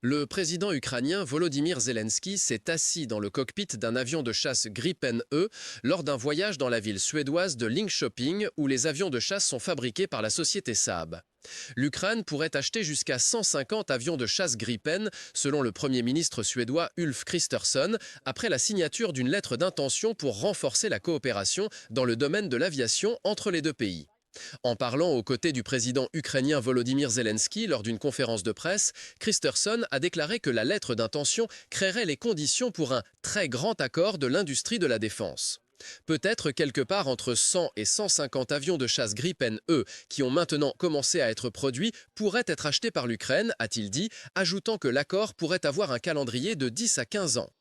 Le président ukrainien Volodymyr Zelensky s'est assis dans le cockpit d'un avion de chasse Gripen E lors d'un voyage dans la ville suédoise de Linköping où les avions de chasse sont fabriqués par la société Saab. L'Ukraine pourrait acheter jusqu'à 150 avions de chasse Gripen, selon le Premier ministre suédois Ulf Kristersson, après la signature d'une lettre d'intention pour renforcer la coopération dans le domaine de l'aviation entre les deux pays. En parlant aux côtés du président ukrainien Volodymyr Zelensky lors d'une conférence de presse, Kristersson a déclaré que la lettre d'intention créerait les conditions pour un très grand accord de l'industrie de la défense. Peut-être quelque part entre 100 et 150 avions de chasse Gripen E qui ont maintenant commencé à être produits pourraient être achetés par l'Ukraine, a-t-il dit, ajoutant que l'accord pourrait avoir un calendrier de 10 à 15 ans.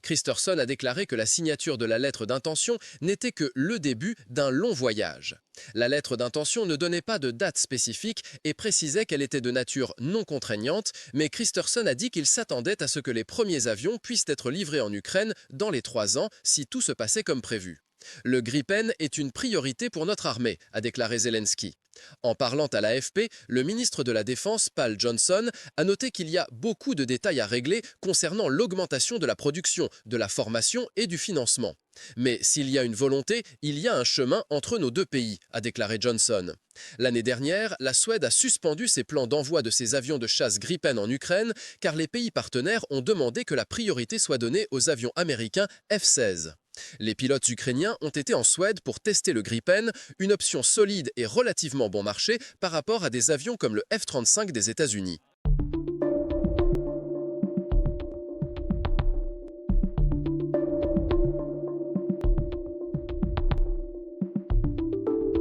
Kristersson a déclaré que la signature de la lettre d'intention n'était que le début d'un long voyage. La lettre d'intention ne donnait pas de date spécifique et précisait qu'elle était de nature non contraignante, mais Kristersson a dit qu'il s'attendait à ce que les premiers avions puissent être livrés en Ukraine dans les 3 ans si tout se passait comme prévu. Le Gripen est une priorité pour notre armée, a déclaré Zelensky. En parlant à l'AFP, le ministre de la Défense, Pal Johnson, a noté qu'il y a beaucoup de détails à régler concernant l'augmentation de la production, de la formation et du financement. Mais s'il y a une volonté, il y a un chemin entre nos deux pays, a déclaré Johnson. L'année dernière, la Suède a suspendu ses plans d'envoi de ses avions de chasse Gripen en Ukraine car les pays partenaires ont demandé que la priorité soit donnée aux avions américains F-16. Les pilotes ukrainiens ont été en Suède pour tester le Gripen, une option solide et relativement bon marché par rapport à des avions comme le F-35 des États-Unis.